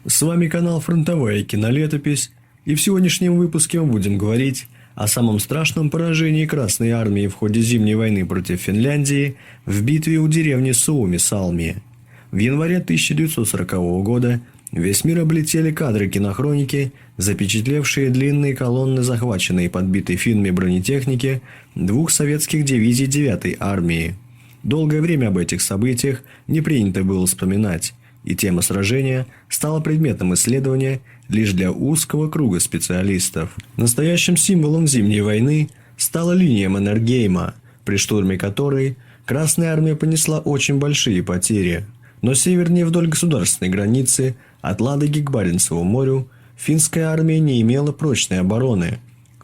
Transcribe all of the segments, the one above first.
С вами канал «Фронтовая кинолетопись», и в сегодняшнем выпуске мы будем говорить о самом страшном поражении Красной Армии в ходе Зимней войны против Финляндии в битве у деревни Suomi-Salmi. В январе 1940 года весь мир облетели кадры кинохроники, запечатлевшие длинные колонны захваченной и подбитой финнами бронетехники двух советских дивизий 9-й армии. Долгое время об этих событиях не принято было вспоминать, и тема сражения стала предметом исследования лишь для узкого круга специалистов. Настоящим символом Зимней войны стала линия Маннергейма, при штурме которой Красная Армия понесла очень большие потери. Но севернее вдоль государственной границы, от Ладоги к Баренцеву морю, финская армия не имела прочной обороны.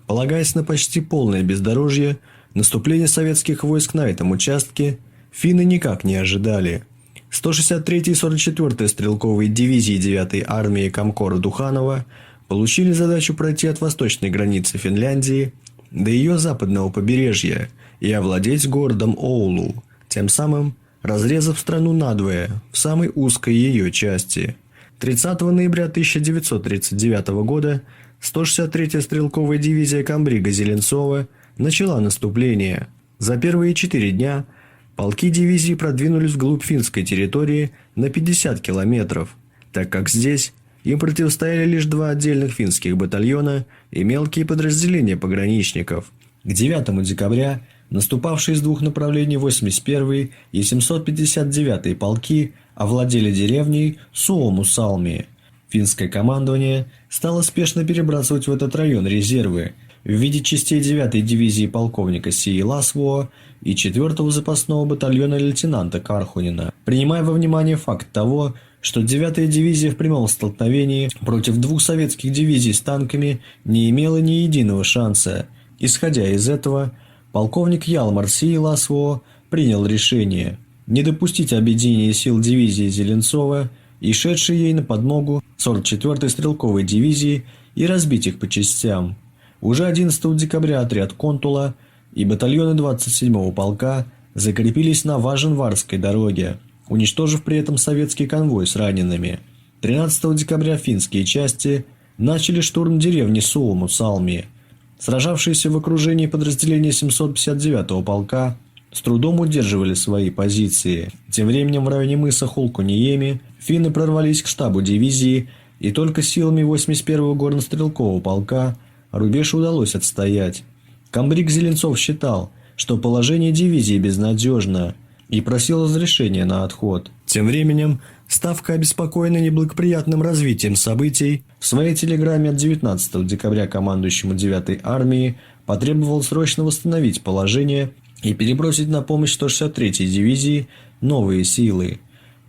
Полагаясь на почти полное бездорожье, наступление советских войск на этом участке финны никак не ожидали. 163-й и 44-й стрелковые дивизии 9-й армии Комкора Духанова получили задачу пройти от восточной границы Финляндии до ее западного побережья и овладеть городом Оулу, тем самым разрезав страну надвое в самой узкой ее части. 30 ноября 1939 года 163-я стрелковая дивизия комбрига Зеленцова начала наступление. За первые 4 дня полки дивизии продвинулись вглубь финской территории на 50 километров, так как здесь им противостояли лишь 2 отдельных финских батальона и мелкие подразделения пограничников. К 9 декабря наступавшие с двух направлений 81-й и 759-й полки овладели деревней Suomi-Salmi. Финское командование стало спешно перебрасывать в этот район резервы в виде частей 9-й дивизии полковника Сии Ласвоо и 4-го запасного батальона лейтенанта Кархунина, принимая во внимание факт того, что 9-я дивизия в прямом столкновении против 2 советских дивизий с танками не имела ни единого шанса. Исходя из этого, полковник Ялмар Сии Ласвоо принял решение не допустить объединения сил дивизии Зеленцова и шедшей ей на подмогу 44-й стрелковой дивизии и разбить их по частям. Уже 11 декабря отряд Контула и батальоны 27-го полка закрепились на Важенварской дороге, уничтожив при этом советский конвой с ранеными. 13 декабря финские части начали штурм деревни Suomi-Salmi. Сражавшиеся в окружении подразделения 759-го полка с трудом удерживали свои позиции. Тем временем в районе мыса Холкуниеми финны прорвались к штабу дивизии, и только силами 81-го горнострелкового полка рубеж удалось отстоять. Комбриг Зеленцов считал, что положение дивизии безнадежно, и просил разрешения на отход. Тем временем, Ставка, обеспокоенный неблагоприятным развитием событий, в своей телеграмме от 19 декабря командующему 9-й армии потребовал срочно восстановить положение и перебросить на помощь 163-й дивизии новые силы.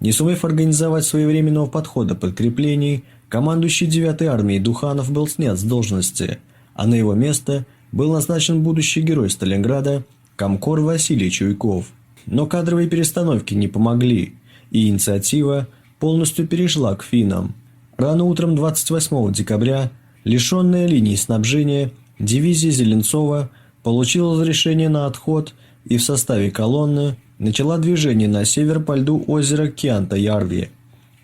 Не сумев организовать своевременного подхода подкреплений, командующий 9-й армией Духанов был снят с должности, а на его место был назначен будущий герой Сталинграда Комкор Василий Чуйков. Но кадровые перестановки не помогли, и инициатива полностью перешла к финнам. Рано утром 28 декабря, лишенная линий снабжения, дивизия Зеленцова получила разрешение на отход и в составе колонны начала движение на север по льду озера Кианта-Ярви.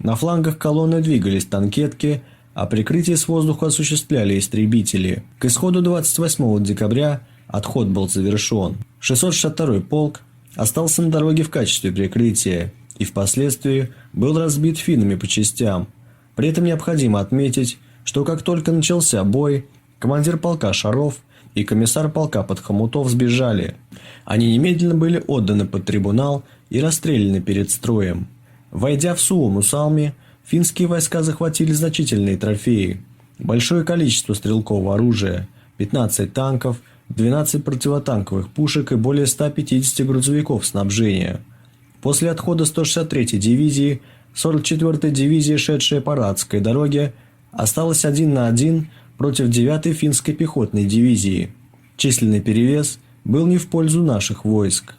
На флангах колонны двигались танкетки, а прикрытие с воздуха осуществляли истребители. К исходу 28 декабря отход был завершен. 662-й полк остался на дороге в качестве прикрытия и впоследствии был разбит финнами по частям. При этом необходимо отметить, что как только начался бой, командир полка Шаров и комиссар полка Подхомутов сбежали. Они немедленно были отданы под трибунал и расстреляны перед строем. Войдя в Suomi-Salmi, финские войска захватили значительные трофеи. Большое количество стрелкового оружия, 15 танков, 12 противотанковых пушек и более 150 грузовиков снабжения. После отхода 163-й дивизии, 44-я дивизия, шедшая по Радской дороге, осталась 1 на 1 против 9-й финской пехотной дивизии. Численный перевес был не в пользу наших войск.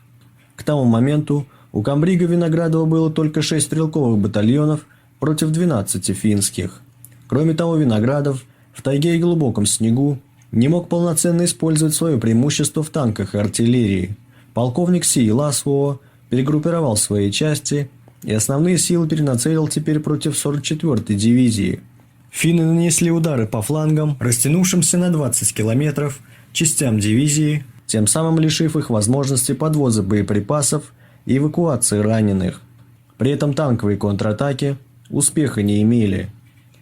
К тому моменту у комбрига Виноградова было только 6 стрелковых батальонов против 12 финских. Кроме того, Виноградов в тайге и глубоком снегу не мог полноценно использовать свое преимущество в танках и артиллерии. Полковник Сии Ласвоо перегруппировал свои части и основные силы перенацелил теперь против 44-й дивизии. Финны нанесли удары по флангам, растянувшимся на 20 километров, частям дивизии, тем самым лишив их возможности подвоза боеприпасов и эвакуации раненых. При этом танковые контратаки успеха не имели.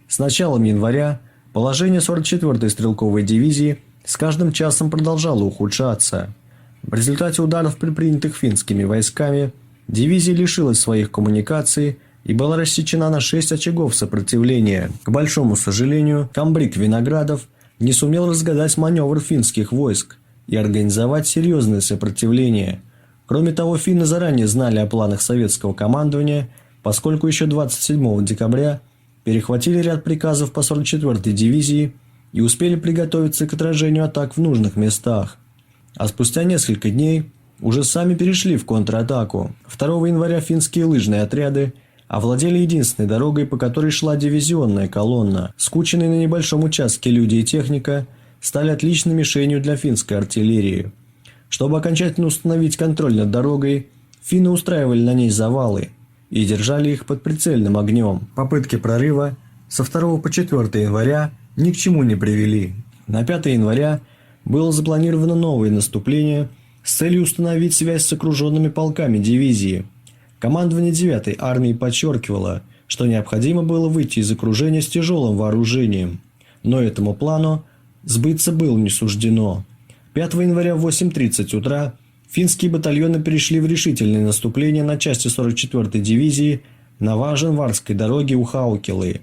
С началом января положение 44-й стрелковой дивизии с каждым часом продолжало ухудшаться. В результате ударов, предпринятых финскими войсками, дивизия лишилась своих коммуникаций и была рассечена на 6 очагов сопротивления. К большому сожалению, комбриг Виноградов не сумел разгадать маневр финских войск и организовать серьезное сопротивление. Кроме того, финны заранее знали о планах советского командования, поскольку еще 27 декабря перехватили ряд приказов по 44-й дивизии и успели приготовиться к отражению атак в нужных местах. А спустя несколько дней уже сами перешли в контратаку. 2 января финские лыжные отряды овладели единственной дорогой, по которой шла дивизионная колонна. Скученные на небольшом участке люди и техника стали отличной мишенью для финской артиллерии. Чтобы окончательно установить контроль над дорогой, финны устраивали на ней завалы и держали их под прицельным огнем. Попытки прорыва со 2 по 4 января ни к чему не привели. На 5 января было запланировано новое наступление с целью установить связь с окруженными полками дивизии. Командование 9-й армии подчеркивало, что необходимо было выйти из окружения с тяжелым вооружением. Но этому плану сбыться было не суждено. 5 января в 8:30 утра финские батальоны перешли в решительное наступление на части 44-й дивизии на Важен-Варской дороге у Хаукилы.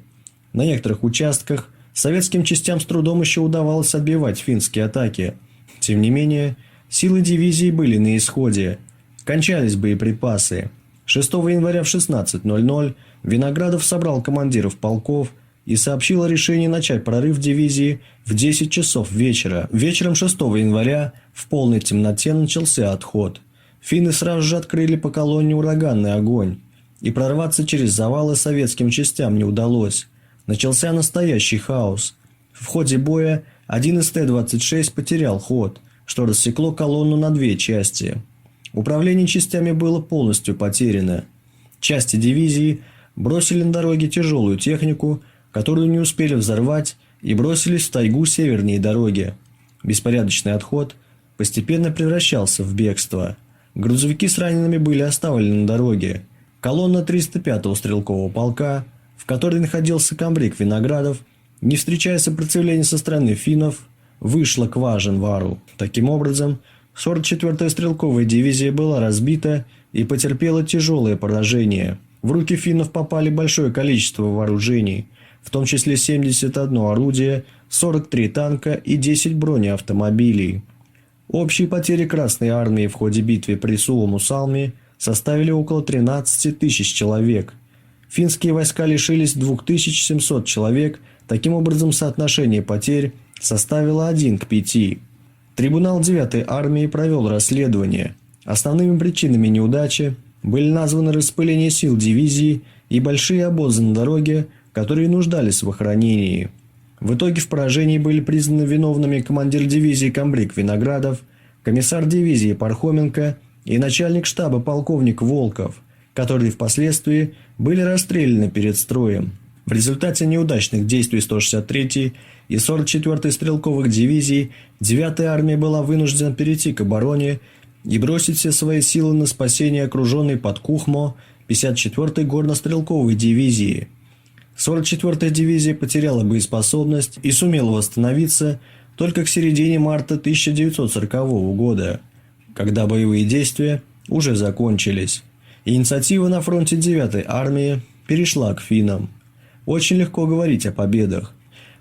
На некоторых участках советским частям с трудом еще удавалось отбивать финские атаки. Тем не менее, силы дивизии были на исходе. Кончались боеприпасы. 6 января в 16:00 Виноградов собрал командиров полков и сообщил о решении начать прорыв дивизии в 10 часов вечера. Вечером 6 января в полной темноте начался отход. Финны сразу же открыли по колонне ураганный огонь, и прорваться через завалы советским частям не удалось. Начался настоящий хаос. В ходе боя один из Т-26 потерял ход, что рассекло колонну на 2 части. Управление частями было полностью потеряно. Части дивизии бросили на дороге тяжелую технику, которую не успели взорвать, и бросились в тайгу севернее дороги. Беспорядочный отход постепенно превращался в бегство. Грузовики с ранеными были оставлены на дороге. Колонна 305-го стрелкового полка, в которой находился комбриг Виноградов, не встречая сопротивления со стороны финнов, вышла к Важен-Вару. Таким образом, 44-я стрелковая дивизия была разбита и потерпела тяжелое поражение. В руки финнов попали большое количество вооружений, в том числе 71 орудие, 43 танка и 10 бронеавтомобилей. Общие потери Красной армии в ходе битвы при Суому-Салме составили около 13 тысяч человек. Финские войска лишились 2700 человек, таким образом соотношение потерь составило 1 к 5. Трибунал 9-й армии провел расследование. Основными причинами неудачи были названы распыление сил дивизии и большие обозы на дороге, которые нуждались в охранении. В итоге в поражении были признаны виновными командир дивизии комбриг Виноградов, комиссар дивизии Пархоменко и начальник штаба полковник Волков, которые впоследствии были расстреляны перед строем. В результате неудачных действий 163-й и 44-й стрелковых дивизий 9-я армия была вынуждена перейти к обороне и бросить все свои силы на спасение окруженной под Кухмо 54-й горнострелковой дивизии. 44-я дивизия потеряла боеспособность и сумела восстановиться только к середине марта 1940 года, когда боевые действия уже закончились. Инициатива на фронте 9-й армии перешла к финнам. Очень легко говорить о победах,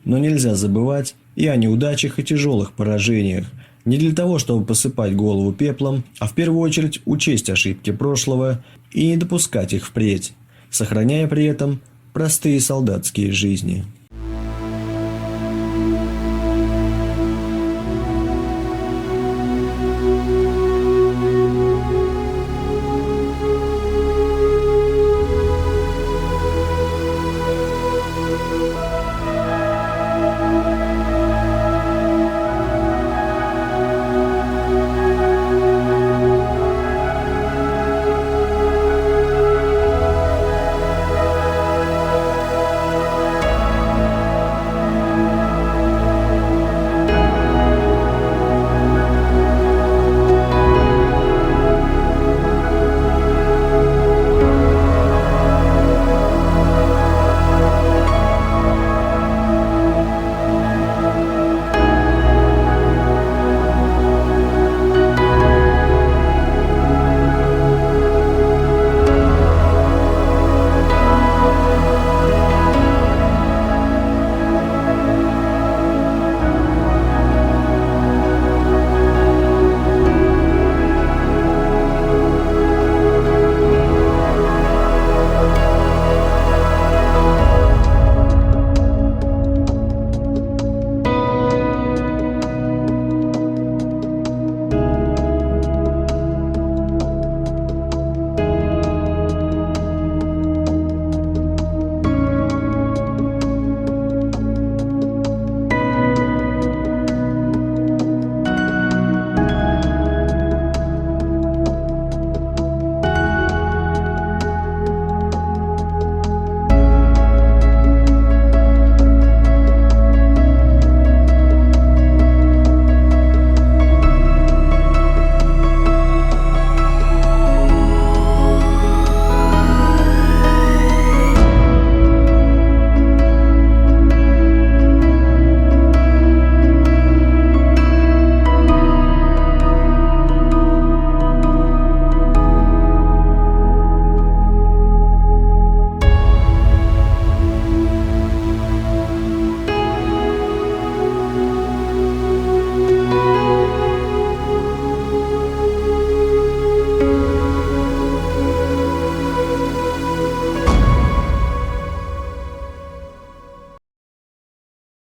но нельзя забывать и о неудачах и тяжелых поражениях, не для того, чтобы посыпать голову пеплом, а в первую очередь учесть ошибки прошлого и не допускать их впредь, сохраняя при этом простые солдатские жизни.